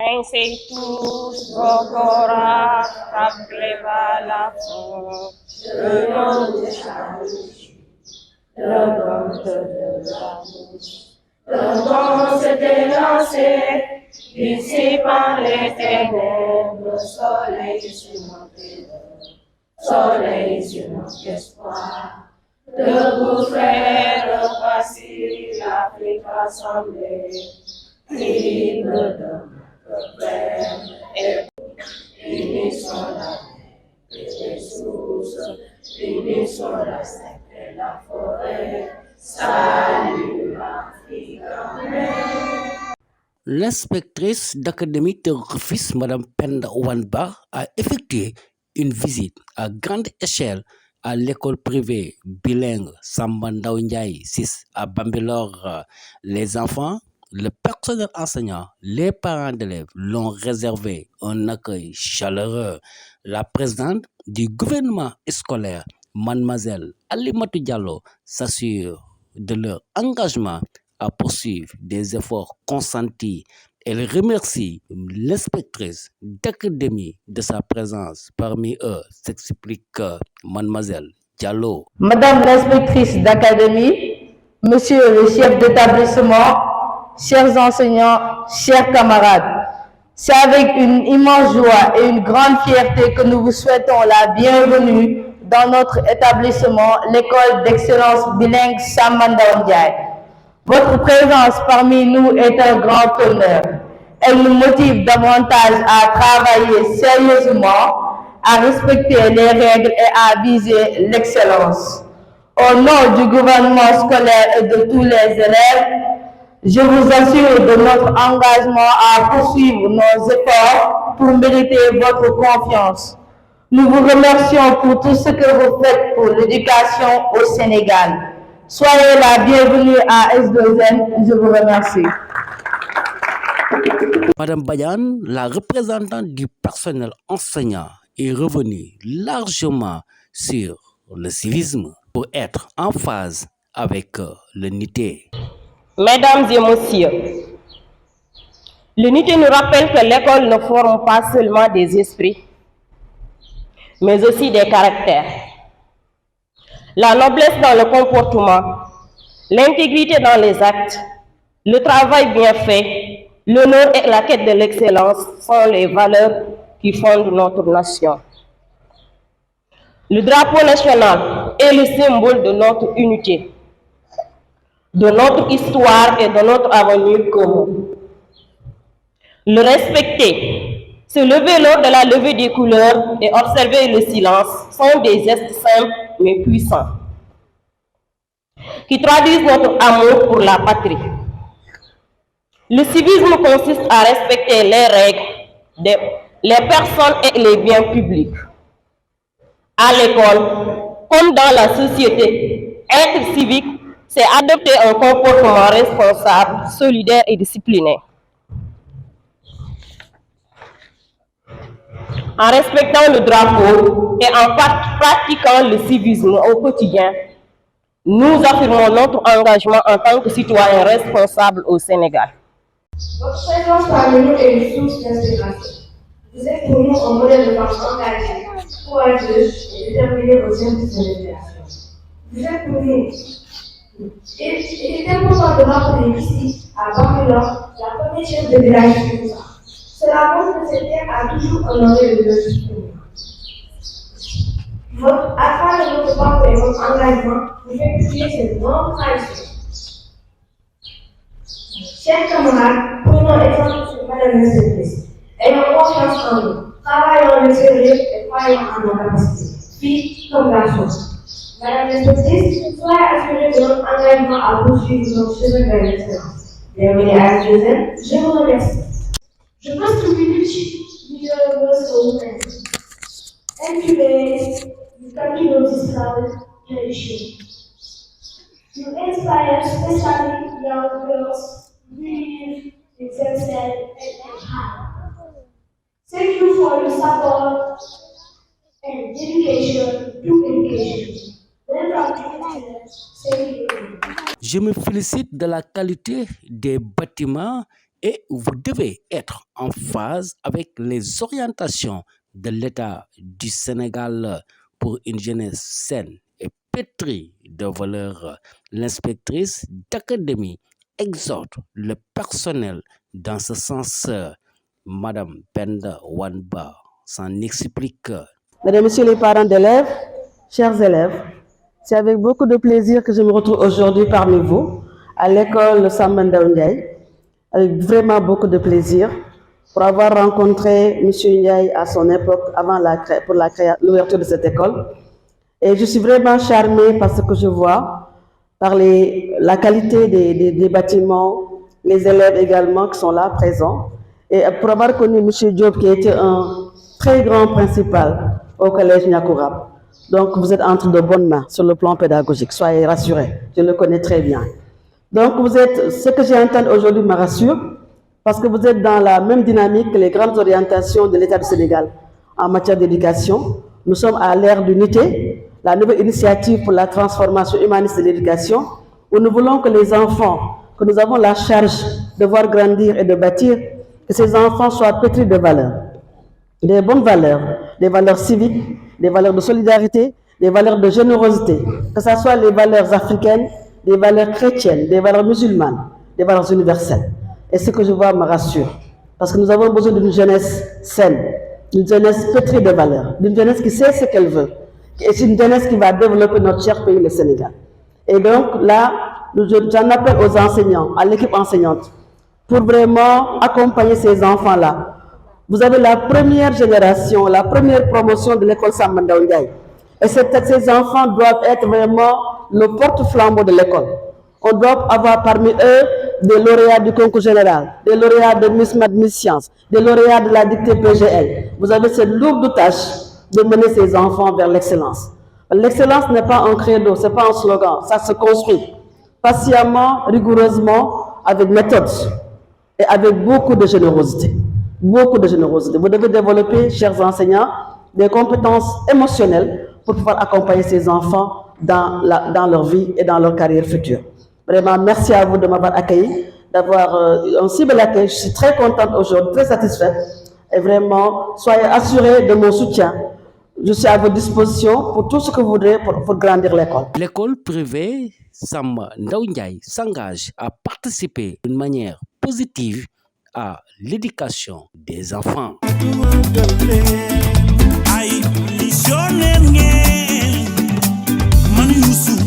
Ainsi tous vos corps rappelez la fond, le nom de Jésus, le compte de l'amour. Le temps se délancer, dissipant les ténèbres, soleil sur notre cœur, soleil sur notre espoir. Debout frères, voici l'Afrique assemblée, libre de notre Père, et unissons la terre et les sources, unissons la steppe et la forêt, salut l'Afrique, amen. L'inspectrice d'académie de Rufisque, Mme Penda Wanba, a effectué une visite à grande échelle à l'école privée bilingue Samba Ndao Ndiaye 6 à Bambilor. Les enfants, le personnel enseignant, les parents d'élèves l'ont réservé un accueil chaleureux. La présidente du gouvernement scolaire, Mademoiselle Alimatou Diallo, s'assure de leur engagement à poursuivre des efforts consentis. Elle remercie l'inspectrice d'académie de sa présence parmi eux, s'explique Mademoiselle Diallo. Madame l'inspectrice d'académie, Monsieur le chef d'établissement, chers enseignants, chers camarades, c'est avec une immense joie et une grande fierté que nous vous souhaitons la bienvenue dans notre établissement, l'école d'excellence bilingue Samba Ndao Ndiaye. Votre présence parmi nous est un grand honneur. Elle nous motive davantage à travailler sérieusement, à respecter les règles et à viser l'excellence. Au nom du gouvernement scolaire et de tous les élèves, je vous assure de notre engagement à poursuivre nos efforts pour mériter votre confiance. Nous vous remercions pour tout ce que vous faites pour l'éducation au Sénégal. Soyez la bienvenue à S2N, je vous remercie. Madame Bayan, la représentante du personnel enseignant, est revenue largement sur le civisme pour être en phase avec l'unité. Mesdames et messieurs, l'unité nous rappelle que l'école ne forme pas seulement des esprits, mais aussi des caractères. La noblesse dans le comportement, l'intégrité dans les actes, le travail bien fait, l'honneur et la quête de l'excellence sont les valeurs qui fondent notre nation. Le drapeau national est le symbole de notre unité, de notre histoire et de notre avenir commun. Le respecter, se lever lors de la levée des couleurs et observer le silence sont des gestes simples mais puissants qui traduisent notre amour pour la patrie. Le civisme consiste à respecter les règles, les personnes et les biens publics. À l'école, comme dans la société, être civique, c'est adopter un comportement responsable, solidaire et discipliné. En respectant le drapeau et en pratiquant le civisme au quotidien, nous affirmons notre engagement en tant que citoyens responsables au Sénégal. Votre présence parmi nous est une source d'inspiration. Vous êtes pour nous un modèle de femme engagée, courageuse et déterminée au service de l'éducation. Vous êtes pour nous. Il est important de rappeler qu'ici, à Bambilor, la première chef de village du Moussa. Cela montre que cette terre a toujours honoré le justice pour nous. À travers votre parcours et votre engagement, vous faites plier cette grande tradition. Chers camarades, prenons exemple sur Madame l'inspectrice. Ayons confiance en nous, travaillons avec sérieux et croyons en nos capacités, filles comme garçons. Madame l'inspectrice, soyez assurée de notre engagement à poursuivre notre chemin vers l'excellence. Bienvenue à S2N, je vous remercie. Je pense que leadership was open. Incubate, you continue this tradition. You inspire especially young girls, believe in themselves and high. Thank you for your support and dedication to education. Je me félicite de la qualité des bâtiments et vous devez être en phase avec les orientations de l'État du Sénégal pour une jeunesse saine et pétrie de valeurs. L'inspectrice d'académie exhorte le personnel dans ce sens. Madame Penda Wanba s'en explique. Mesdames et Messieurs les parents d'élèves, chers élèves, c'est avec beaucoup de plaisir que je me retrouve aujourd'hui parmi vous à l'école Samba Ndao Ndiaye, avec vraiment beaucoup de plaisir pour avoir rencontré M. Ndiaye à son époque avant l'ouverture de cette école. Et je suis vraiment charmée par ce que je vois, par la qualité des bâtiments, les élèves également qui sont là présents. Et pour avoir connu M. Diop qui était un très grand principal au collège Niakourab. Donc vous êtes entre de bonnes mains sur le plan pédagogique, soyez rassurés, je le connais très bien. Donc ce que j'ai entendu aujourd'hui me rassure, parce que vous êtes dans la même dynamique que les grandes orientations de l'État du Sénégal en matière d'éducation. Nous sommes à l'ère d'unité, la nouvelle initiative pour la transformation humaniste de l'éducation, où nous voulons que les enfants, que nous avons la charge de voir grandir et de bâtir, que ces enfants soient pétris de valeurs, des bonnes valeurs, des valeurs civiques, des valeurs de solidarité, des valeurs de générosité, que ce soit les valeurs africaines, des valeurs chrétiennes, des valeurs musulmanes, des valeurs universelles. Et ce que je vois me rassure, parce que nous avons besoin d'une jeunesse saine, d'une jeunesse pétrie de valeurs, d'une jeunesse qui sait ce qu'elle veut, et c'est une jeunesse qui va développer notre cher pays, le Sénégal. Et donc là, j'en appelle aux enseignants, à l'équipe enseignante, pour vraiment accompagner ces enfants-là. Vous avez la première génération, la première promotion de l'école Samba Ndao Ndiaye. Et ces enfants doivent être vraiment le porte-flambeau de l'école. On doit avoir parmi eux des lauréats du concours général, des lauréats de Miss Math Miss Science, des lauréats de la dictée PGL. Vous avez cette lourde tâche de mener ces enfants vers l'excellence. L'excellence n'est pas un credo, ce n'est pas un slogan, ça se construit patiemment, rigoureusement, avec méthode et avec beaucoup de générosité. Beaucoup de générosité. Vous devez développer, chers enseignants, des compétences émotionnelles pour pouvoir accompagner ces enfants dans leur vie et dans leur carrière future. Vraiment, merci à vous de m'avoir accueilli, d'avoir un si bel accueil. Je suis très contente aujourd'hui, très satisfaite. Et vraiment, soyez assurés de mon soutien. Je suis à votre disposition pour tout ce que vous voudrez pour grandir l'école. L'école privée Samba Ndao Ndiaye s'engage à participer d'une manière positive à l'éducation des enfants. Ay, missionnaire ngeen man Youssou